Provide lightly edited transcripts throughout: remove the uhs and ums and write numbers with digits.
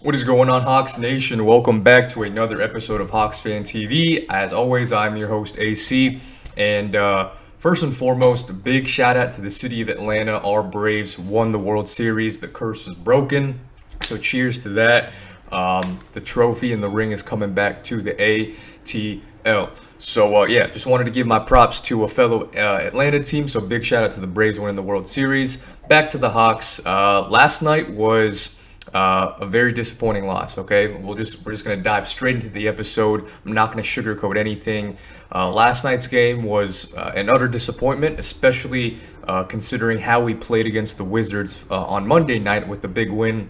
What is going on, Hawks Nation? Welcome back to another episode of Hawks Fan TV. As always, I'm your host, AC. And first and foremost, a big shout out to the city of Atlanta. Our Braves won the World Series. The curse is broken. So cheers to that. The trophy and the ring is coming back to the ATL. So, yeah, just wanted to give my props to a fellow Atlanta team. So, big shout out to the Braves winning the World Series. Back to the Hawks. Last night was a very disappointing loss. Okay, we're just gonna dive straight into the episode. I'm not gonna sugarcoat anything. Last night's game was an utter disappointment, especially considering how we played against the Wizards on Monday night with a big win.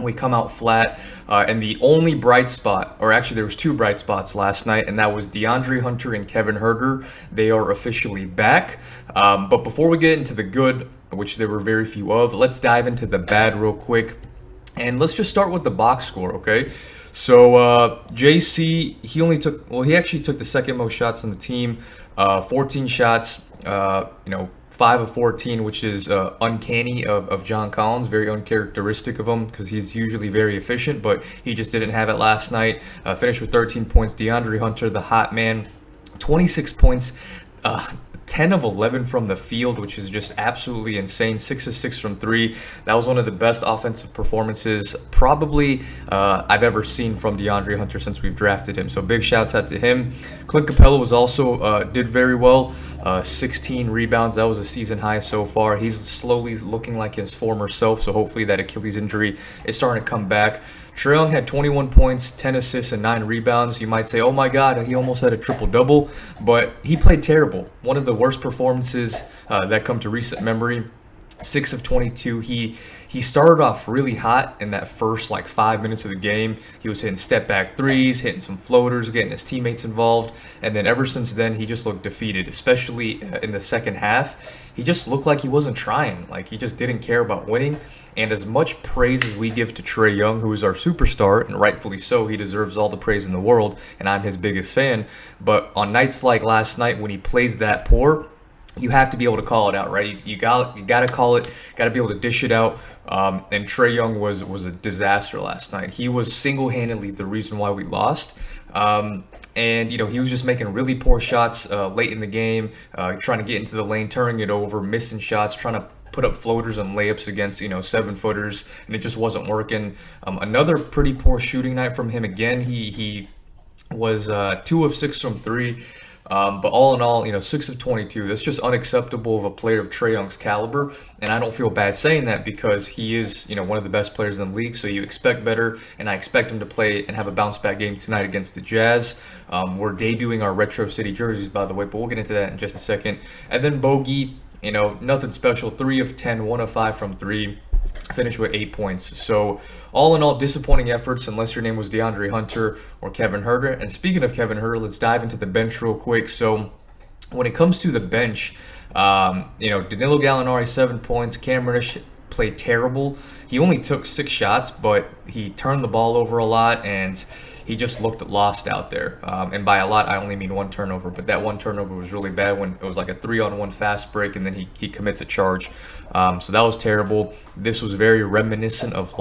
We come out flat, and the only bright spot, or actually there was two bright spots last night, and that was Deandre Hunter and Kevin Huerter. They are officially back. But before we get into the good, which there were very few of, let's dive into the bad real quick. And let's just start with the box score, okay? So JC, he actually took the second most shots on the team, 14 shots, 5 of 14, which is uncanny of John Collins, very uncharacteristic of him because he's usually very efficient, but he just didn't have it last night. Finished with 13 points. Deandre Hunter, the hot man, 26 points. 10 of 11 from the field, which is just absolutely insane. 6 of 6 from 3. That was one of the best offensive performances probably I've ever seen from Deandre Hunter since we've drafted him. So big shouts out to him. Clint Capella was also did very well. 16 rebounds. That was a season high so far. He's slowly looking like his former self, so hopefully that Achilles injury is starting to come back. Trey Young had 21 points, 10 assists, and 9 rebounds. You might say, oh my God, he almost had a triple-double, but he played terrible. One of the worst performances that come to recent memory. 6 of 22. He started off really hot in that first 5 minutes of the game. He was hitting step back threes, hitting some floaters, getting his teammates involved, and then ever since then he just looked defeated, especially in the second half. He just looked like he wasn't trying, like he just didn't care about winning. And as much praise as we give to Trey Young, who is our superstar, and rightfully so, he deserves all the praise in the world, and I'm his biggest fan. But on nights like last night when he plays that poor, you have to be able to call it out, right? You got to call it, got to be able to dish it out. And Trey Young was a disaster last night. He was single-handedly the reason why we lost. And he was just making really poor shots late in the game, trying to get into the lane, turning it over, missing shots, trying to put up floaters and layups against 7-footers, and it just wasn't working. Another pretty poor shooting night from him again. He was 2 of 6 from 3. But all in all, 6 of 22. That's just unacceptable of a player of Trey Young's caliber. And I don't feel bad saying that because he is, one of the best players in the league. So you expect better. And I expect him to play and have a bounce back game tonight against the Jazz. We're debuting our Retro City jerseys, by the way, but we'll get into that in just a second. And then Bogey, nothing special. 3 of 10, 1 of 5 from 3. Finished with 8 points. So all in all, disappointing efforts unless your name was Deandre Hunter or Kevin Huerter. And speaking of Kevin Huerter, let's dive into the bench real quick. So when it comes to the bench, Danilo Gallinari, 7 points. Cam Reddish played terrible. He only took 6 shots, but he turned the ball over a lot, and he just looked lost out there. And by a lot, I only mean 1 turnover, but that 1 turnover was really bad when it was like a 3-on-1 fast break, and then he commits a charge. So that was terrible. This was very reminiscent of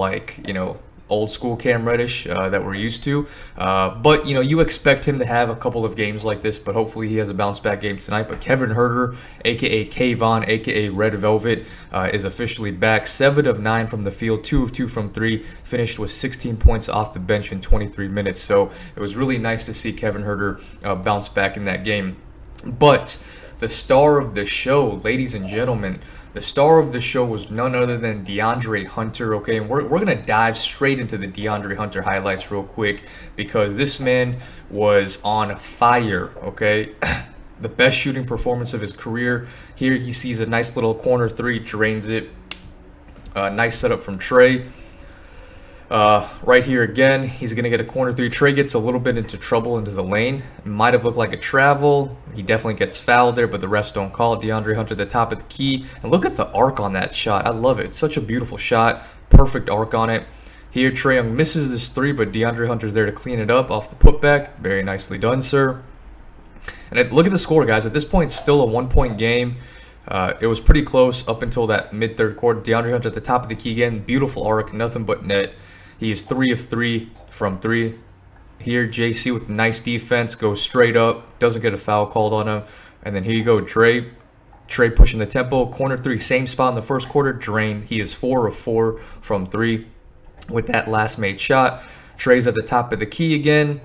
old school Cam Reddish that we're used to. But, you expect him to have a couple of games like this, but hopefully he has a bounce back game tonight. But Kevin Huerter, a.k.a. Kayvon, a.k.a. Red Velvet, is officially back. 7 of 9 from the field, 2 of 2 from 3, finished with 16 points off the bench in 23 minutes. So it was really nice to see Kevin Huerter bounce back in that game. But the star of the show, ladies and gentlemen, the star of the show was none other than Deandre Hunter, okay? And we're going to dive straight into the Deandre Hunter highlights real quick because this man was on fire, okay? The best shooting performance of his career. Here he sees a nice little corner 3, drains it. Nice setup from Trey. Right here again, he's going to get a corner 3. Trey gets a little bit into trouble into the lane. It might have looked like a travel. He definitely gets fouled there, but the refs don't call it. Deandre Hunter at the top of the key. And look at the arc on that shot. I love it. It's such a beautiful shot. Perfect arc on it. Here, Trey Young misses this 3, but Deandre Hunter's there to clean it up off the putback. Very nicely done, sir. And look at the score, guys. At this point, it's still a 1-point game. It was pretty close up until that mid-third quarter. Deandre Hunter at the top of the key again. Beautiful arc, nothing but net. He is 3 of 3 from 3. Here, JC with nice defense, goes straight up, doesn't get a foul called on him. And then here you go, Trey. Trey pushing the tempo. Corner 3, same spot in the first quarter, drain. He is 4 of 4 from 3 with that last made shot. Trey's at the top of the key again.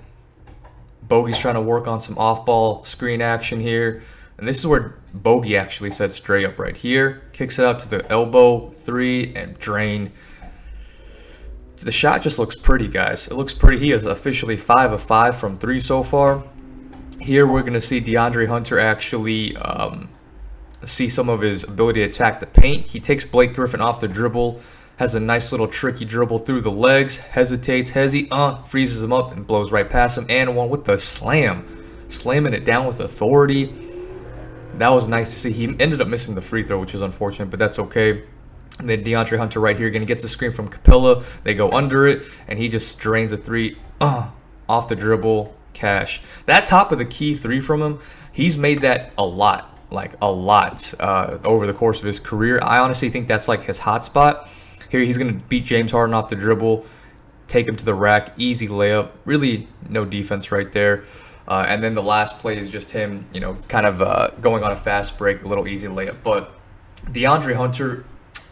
Bogey's trying to work on some off-ball screen action here. And this is where Bogey actually sets Trey up right here. Kicks it out to the elbow, 3, and drain. The shot just looks pretty, guys. It looks pretty. He is officially 5 of 5 from 3 so far. Here we're going to see Deandre Hunter actually see some of his ability to attack the paint. He takes Blake Griffin off the dribble, has a nice little tricky dribble through the legs, hesitates, freezes him up and blows right past him, and one with the slam, slamming it down with authority. That was nice to see. He ended up missing the free throw, which is unfortunate, but that's okay. And then Deandre Hunter right here again gets the screen from Capella. They go under it, and he just drains a 3 off the dribble. Cash. That top of the key 3 from him, he's made that a lot, over the course of his career. I honestly think that's like his hot spot. Here he's going to beat James Harden off the dribble, take him to the rack, easy layup. Really no defense right there. And then the last play is just him, kind of going on a fast break, a little easy layup. But Deandre Hunter,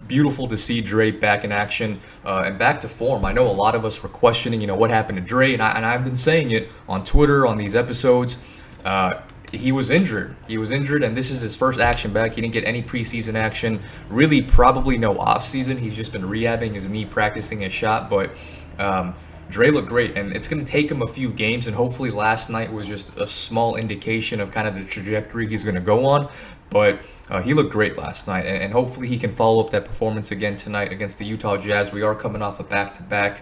beautiful to see Dre back in action and back to form. I know a lot of us were questioning, what happened to Dre, and I've been saying it on Twitter, on these episodes. He was injured. And this is his first action back. He didn't get any preseason action. Really, probably no offseason. He's just been rehabbing his knee, practicing his shot. But Dre looked great, and it's going to take him a few games, and hopefully last night was just a small indication of kind of the trajectory he's going to go on. But he looked great last night, and hopefully he can follow up that performance again tonight against the Utah Jazz. We are coming off a back-to-back.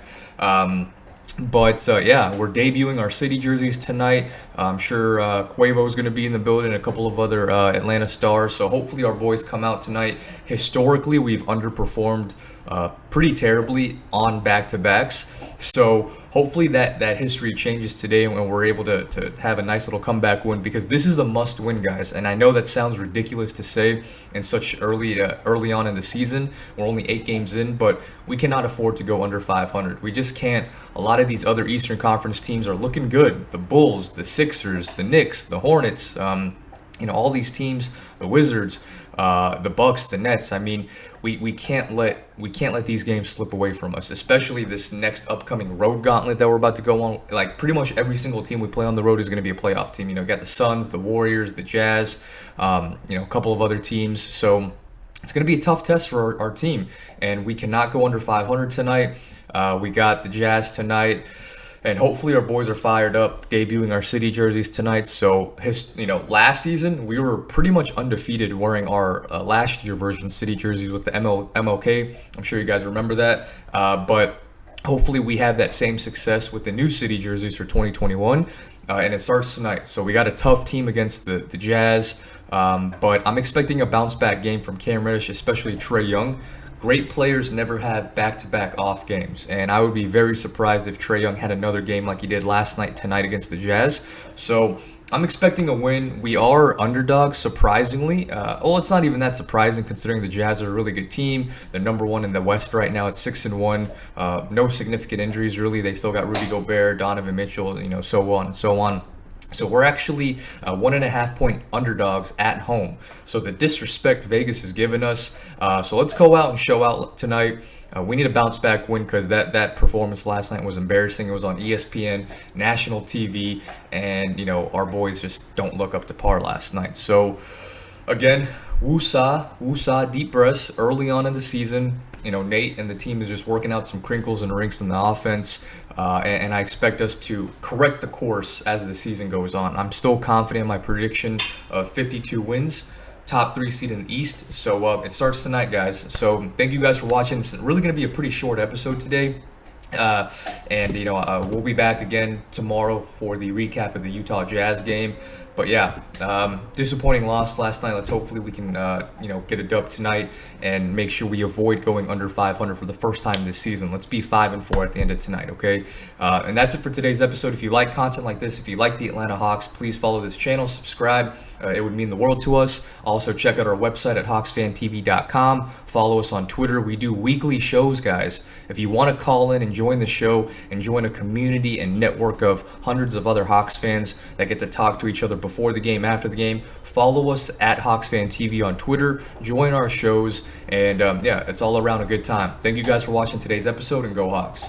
But we're debuting our city jerseys tonight. I'm sure Quavo's going to be in the building, a couple of other Atlanta stars. So hopefully our boys come out tonight. Historically, we've underperformed pretty terribly on back-to-backs. So hopefully that history changes today, and we're able to have a nice little comeback win, because this is a must-win, guys. And I know that sounds ridiculous to say in such early on in the season. We're only 8 games in, but we cannot afford to go under 500. We just can't. A lot of these other Eastern Conference teams are looking good. The Bulls, the Sixers, the Knicks, the Hornets, all these teams, the Wizards, the Bucks, the Nets. I mean, we can't let these games slip away from us, especially this next upcoming road gauntlet that we're about to go on. Like, pretty much every single team we play on the road is going to be a playoff team. You got the Suns, the Warriors, the Jazz, a couple of other teams. So it's going to be a tough test for our team, and we cannot go under 500 tonight. We got the Jazz tonight. And hopefully our boys are fired up, debuting our city jerseys tonight. So, last season we were pretty much undefeated wearing our last year version city jerseys with the MLK. I'm sure you guys remember that. But hopefully we have that same success with the new city jerseys for 2021. And it starts tonight. So we got a tough team against the Jazz. But I'm expecting a bounce back game from Cam Reddish, especially Trey Young. Great players never have back-to-back off games, and I would be very surprised if Trey Young had another game like he did last night tonight against the Jazz. So I'm expecting a win. We are underdogs, surprisingly. It's not even that surprising considering the Jazz are a really good team. They're number 1 in the West right now at 6-1. No significant injuries, really. They still got Rudy Gobert, Donovan Mitchell, so on and so on. So we're actually 1.5-point underdogs at home. So the disrespect Vegas has given us. So let's go out and show out tonight. We need a bounce back win, because that performance last night was embarrassing. It was on ESPN, national TV, and our boys just don't look up to par last night. So again, woosah, deep breaths early on in the season. Nate and the team is just working out some crinkles and rinks in the offense, and I expect us to correct the course as the season goes on. I'm still confident in my prediction of 52 wins, top 3 seed in the East. So it starts tonight, guys. So thank you guys for watching. It's really going to be a pretty short episode today. We'll be back again tomorrow for the recap of the Utah Jazz game. But yeah, disappointing loss last night. Let's hopefully we can get a dub tonight and make sure we avoid going under 500 for the first time this season. Let's be 5-4 at the end of tonight, okay? And that's it for today's episode. If you like content like this, if you like the Atlanta Hawks, please follow this channel, subscribe. It would mean the world to us. Also, check out our website at hawksfantv.com. Follow us on Twitter. We do weekly shows, guys. If you want to call in and join the show and join a community and network of hundreds of other Hawks fans that get to talk to each other before the game, after the game, follow us at HawksFanTV on Twitter. Join our shows, and it's all around a good time. Thank you guys for watching today's episode, and go Hawks.